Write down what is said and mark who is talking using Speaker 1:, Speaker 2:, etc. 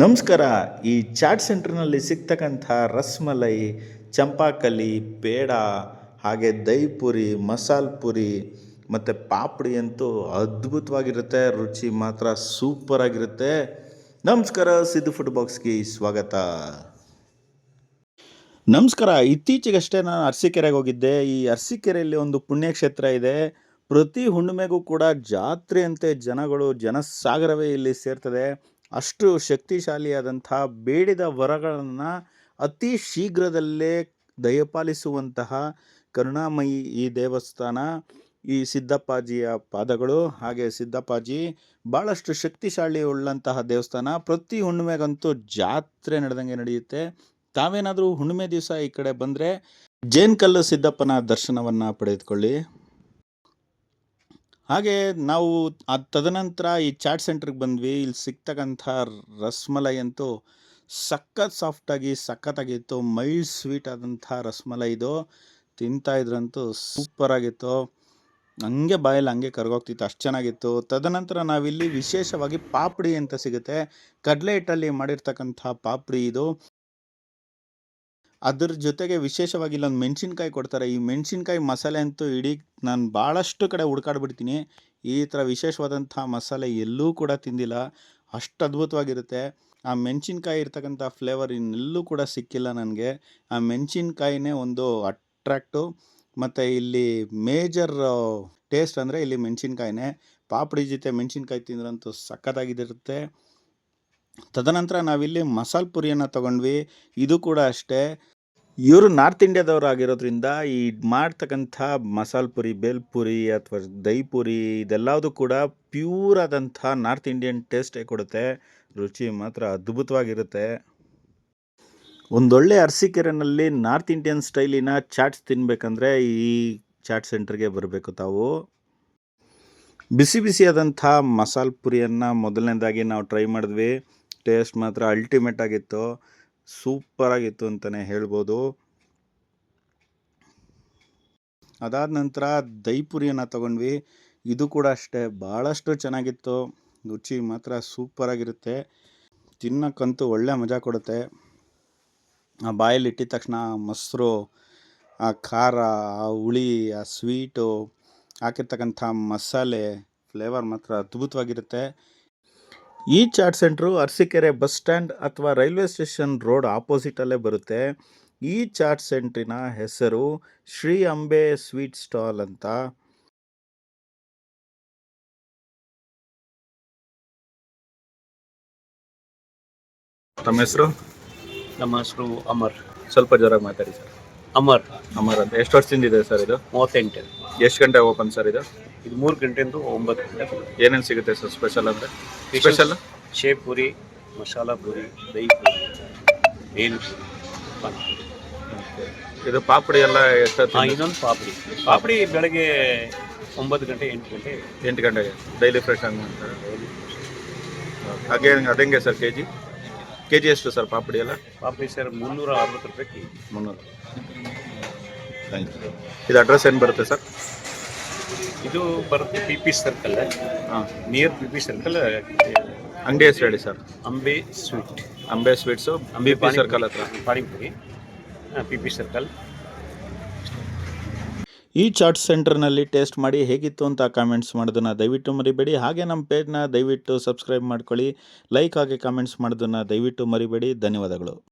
Speaker 1: ನಮಸ್ಕಾರ. ಈ ಚಾಟ್ ಸೆಂಟರ್ನಲ್ಲಿ ಸಿಗ್ತಕ್ಕಂಥ ರಸ್ಮಲೈ, ಚಂಪಾಕಲಿ, ಪೇಡ, ಹಾಗೆ ದಹಿ ಪುರಿ, ಮಸಾಲ ಪುರಿ ಮತ್ತು ಪಾಪಡಿ ಅಂತೂ ಅದ್ಭುತವಾಗಿರುತ್ತೆ. ರುಚಿ ಮಾತ್ರ ಸೂಪರ್ ಆಗಿರುತ್ತೆ. ನಮಸ್ಕಾರ, ಸಿದ್ದು ಫುಡ್ ಬಾಕ್ಸ್ಗೆ ಸ್ವಾಗತ. ನಮಸ್ಕಾರ. ಇತ್ತೀಚೆಗಷ್ಟೇ ನಾನು ಅರಸೀಕೆರೆಗೆ ಹೋಗಿದ್ದೆ. ಈ ಅರಸೀಕೆರೆಯಲ್ಲಿ ಒಂದು ಪುಣ್ಯಕ್ಷೇತ್ರ ಇದೆ. ಪ್ರತಿ ಹುಣ್ಣಿಮೆಗೂ ಕೂಡ ಜಾತ್ರೆಯಂತೆ ಜನಸಾಗರವೇ ಇಲ್ಲಿ ಸೇರ್ತದೆ. ಅಷ್ಟು ಶಕ್ತಿಶಾಲಿಯಾದಂಥ ಬೇಡಿದ ವರಗಳನ್ನು ಅತಿ ಶೀಘ್ರದಲ್ಲೇ ದಯಪಾಲಿಸುವಂತಹ ಕರುಣಾಮಯಿ ಈ ದೇವಸ್ಥಾನ. ಈ ಸಿದ್ದಪ್ಪಾಜಿಯ ಪಾದಗಳು, ಹಾಗೆ ಸಿದ್ದಪ್ಪಾಜಿ ಭಾಳಷ್ಟು ಶಕ್ತಿಶಾಲಿ ಉಳ್ಳಂತಹ ದೇವಸ್ಥಾನ. ಪ್ರತಿ ಹುಣ್ಣಿಮೆಗಂತೂ ಜಾತ್ರೆ ನಡೆದಂಗೆ ನಡೆಯುತ್ತೆ. ತಾವೇನಾದರೂ ಹುಣ್ಣಿಮೆ ದಿವಸ ಈ ಕಡೆ ಬಂದರೆ ಜೇನ್ಕಲ್ಲು ಸಿದ್ದಪ್ಪನ ದರ್ಶನವನ್ನು ಪಡೆದುಕೊಳ್ಳಿ. ಹಾಗೆ ನಾವು ತದನಂತರ ಈ ಚಾಟ್ ಸೆಂಟ್ರಿಗೆ ಬಂದ್ವಿ. ಇಲ್ಲಿ ಸಿಗ್ತಕ್ಕಂಥ ರಸ್ಮಲೈ ಅಂತೂ ಸಖತ್ ಸಾಫ್ಟಾಗಿ ಸಖತ್ತಾಗಿತ್ತು. ಮೈಲ್ಡ್ ಸ್ವೀಟ್ ಆದಂಥ ರಸ್ಮಲೈ ಇದು. ತಿಂತಾಯಿದ್ರಂತೂ ಸೂಪರಾಗಿತ್ತು. ಹಂಗೆ ಬಾಯಲ್ಲಿ ಹಂಗೆ ಕರ್ಗೋಗ್ತಿತ್ತು, ಅಷ್ಟು ಚೆನ್ನಾಗಿತ್ತು. ತದನಂತರ ನಾವಿಲ್ಲಿ ವಿಶೇಷವಾಗಿ ಪಾಪಡಿ ಅಂತ ಸಿಗುತ್ತೆ. ಕಡಲೆ ಹಿಟ್ಟಲ್ಲಿ ಮಾಡಿರ್ತಕ್ಕಂಥ ಪಾಪಡಿ ಇದು. ಅದ್ರ ಜೊತೆಗೆ ವಿಶೇಷವಾಗಿ ಇಲ್ಲೊಂದು ಮೆಣಸಿನ್ಕಾಯಿ ಕೊಡ್ತಾರೆ. ಈ ಮೆಣಸಿನ್ಕಾಯಿ ಮಸಾಲೆ ಅಂತೂ ಇಡೀ ನಾನು ಭಾಳಷ್ಟು ಕಡೆ ಹುಡ್ಕಾಡ್ಬಿಡ್ತೀನಿ. ಈ ಥರ ವಿಶೇಷವಾದಂಥ ಮಸಾಲೆ ಎಲ್ಲೂ ಕೂಡ ತಿಂದಿಲ್ಲ. ಅಷ್ಟು ಅದ್ಭುತವಾಗಿರುತ್ತೆ. ಆ ಮೆಣಸಿನ್ಕಾಯಿ ಇರ್ತಕ್ಕಂಥ ಫ್ಲೇವರ್ ಇನ್ನೆಲ್ಲೂ ಕೂಡ ಸಿಕ್ಕಿಲ್ಲ ನನಗೆ. ಆ ಮೆಣಸಿನ್ಕಾಯಿನೇ ಒಂದು ಅಟ್ರ್ಯಾಕ್ಟು. ಮತ್ತು ಇಲ್ಲಿ ಮೇಜರ್ ಟೇಸ್ಟ್ ಅಂದರೆ ಇಲ್ಲಿ ಮೆಣಸಿನ್ಕಾಯಿನೇ. ಪಾಪಡಿ ಜೊತೆ ಮೆಣಸಿನ್ಕಾಯಿ ತಿಂದ್ರಂತೂ ಸಖತ್ತಾಗಿರುತ್ತೆ. ತದನಂತರ ನಾವಿಲ್ಲಿ ಮಸಾಲ ಪುರಿಯನ್ನು ತೊಗೊಂಡ್ವಿ. ಇದು ಕೂಡ ಅಷ್ಟೇ, ಇವರು ನಾರ್ತ್ ಇಂಡಿಯಾದವರು ಆಗಿರೋದ್ರಿಂದ ಈ ಮಾಡ್ತಕ್ಕಂಥ ಮಸಾಲ ಪುರಿ, ಬೇಲ್ಪುರಿ ಅಥವಾ ದಹಿ ಪುರಿ ಇದೆಲ್ಲದೂ ಕೂಡ ಪ್ಯೂರ್ ಆದಂಥ ನಾರ್ತ್ ಇಂಡಿಯನ್ ಟೇಸ್ಟೇ ಕೊಡುತ್ತೆ. ರುಚಿ ಮಾತ್ರ ಅದ್ಭುತವಾಗಿರುತ್ತೆ. ಒಂದೊಳ್ಳೆ ಅರಸೀಕೆರೆನಲ್ಲಿ ನಾರ್ತ್ ಇಂಡಿಯನ್ ಸ್ಟೈಲಿನ ಚಾಟ್ಸ್ ತಿನ್ನಬೇಕಂದ್ರೆ ಈ ಚಾಟ್ ಸೆಂಟರ್ಗೆ ಬರಬೇಕು ತಾವು. ಬಿಸಿ ಬಿಸಿಯಾದಂಥ ಮಸಾಲ ಪುರಿಯನ್ನು ಮೊದಲನೇದಾಗಿ ನಾವು ಟ್ರೈ ಮಾಡಿದ್ವಿ. ಟೇಸ್ಟ್ ಮಾತ್ರ ಅಲ್ಟಿಮೇಟ್ ಆಗಿತ್ತು, ಸೂಪರಾಗಿತ್ತು ಅಂತಲೇ ಹೇಳ್ಬೋದು. ಅದಾದ ನಂತರ ದಹಿ ಪುರಿಯನ್ನು ತಗೊಂಡ್ವಿ. ಇದು ಕೂಡ ಅಷ್ಟೇ ಭಾಳಷ್ಟು ಚೆನ್ನಾಗಿತ್ತು. ರುಚಿ ಮಾತ್ರ ಸೂಪರಾಗಿರುತ್ತೆ. ತಿನ್ನೋಕ್ಕಂತೂ ಒಳ್ಳೆ ಮಜಾ ಕೊಡುತ್ತೆ. ಆ ಬಾಯಲ್ಲಿ ಇಟ್ಟಿದ ತಕ್ಷಣ ಮೊಸರು, ಆ ಖಾರ, ಆ ಹುಳಿ, ಆ ಸ್ವೀಟು, ಹಾಕಿರ್ತಕ್ಕಂಥ ಮಸಾಲೆ ಫ್ಲೇವರ್ ಮಾತ್ರ ಅದ್ಭುತವಾಗಿರುತ್ತೆ. ಈ chaat centre Arsikere bus stand ಅಥವಾ ರೈಲ್ವೆ ಸ್ಟೇಷನ್ ರೋಡ್ ಆಪೋಸಿಟಲ್ಲೇ ಬರುತ್ತೆ. ಈ ಚಾಟ್ ಸೆಂಟ್ರಿನ ಹೆಸರು ಶ್ರೀ ಅಂಬೆ ಸ್ವೀಟ್ ಸ್ಟಾಲ್ ಅಂತ. ತಮ್ಮ ಹೆಸರು?
Speaker 2: ನಮ್ಮ ಹೆಸರು ಅಮರ್.
Speaker 1: ಸ್ವಲ್ಪ ಜೋರಾಗಿ ಮಾತಾಡಿ ಸರ್.
Speaker 2: ಅಮರ್
Speaker 1: ಅಂತ ಎಷ್ಟು ವರ್ಷದಿಂದ ಇದೆ ಸರ್ ಇದು?
Speaker 2: 38.
Speaker 1: ಎಷ್ಟು ಗಂಟೆ ಓಪನ್ ಸರ್ ಇದು?
Speaker 2: ಇದು 3 ಗಂಟೆಯಿಂದ 9 ಗಂಟೆ.
Speaker 1: ಏನೇನು ಸಿಗುತ್ತೆ ಸರ್ ಸ್ಪೆಷಲ್ ಅಂದರೆ? ಸ್ಪೆಷಲ್
Speaker 2: ಶೇವ್ ಪುರಿ, ಮಸಾಲ ಪುರಿ, ದಹಿ ಪುರಿ, ಬೇಲ್ ಪುರಿ.
Speaker 1: ಇದು ಪಾಪಡಿ ಎಲ್ಲ ಎಷ್ಟು?
Speaker 2: ಇನ್ನೊಂದು ಪಾಪಡಿ ಬೆಳಗ್ಗೆ 9 ಗಂಟೆ 8
Speaker 1: ಗಂಟೆಗೆ ಡೈಲಿ ಫ್ರೆಶ್ ಆಗಿ ಮಾಡ್ತಾರೆ. ಹಾಗೆ ಅದಂಗೆ ಸರ್ ಕೆ ಜಿ ಎಷ್ಟು ಸರ್ ಪಾಪಡಿ ಎಲ್ಲ?
Speaker 2: ಪಾಪಡಿ ಸರ್ 360 ರೂಪಾಯಿ ಕೆ ಜಿ.
Speaker 1: 300. Thank you. ಇದು ಅಡ್ರೆಸ್ ಏನು ಬರುತ್ತೆ ಸರ್?
Speaker 2: ಇದು ಬರುತ್ತೆ PP circle, near PP circle.
Speaker 1: ಅಂಗಡಿ ಹೆಸರು ಹೇಳಿ sir.
Speaker 2: Ambe sweet.
Speaker 1: Ambe sweets PP circle ಹತ್ರ.
Speaker 2: Panipuri PP circle.
Speaker 1: ಈ ಚಾಟ್ ಸೆಂಟರ್ನಲ್ಲಿ ಟೇಸ್ಟ್ ಮಾಡಿ ಹೇಗಿತ್ತು ಅಂತ ಕಾಮೆಂಟ್ಸ್ ಮಾಡೋದನ್ನು ದಯವಿಟ್ಟು ಮರಿಬೇಡಿ. ಹಾಗೆ ನಮ್ಮ ಪೇಜ್ನ ದಯವಿಟ್ಟು ಸಬ್ಸ್ಕ್ರೈಬ್ ಮಾಡ್ಕೊಳ್ಳಿ. ಲೈಕ್ ಹಾಗೆ ಕಾಮೆಂಟ್ಸ್ ಮಾಡೋದನ್ನು ದಯವಿಟ್ಟು ಮರಿಬೇಡಿ. ಧನ್ಯವಾದಗಳು.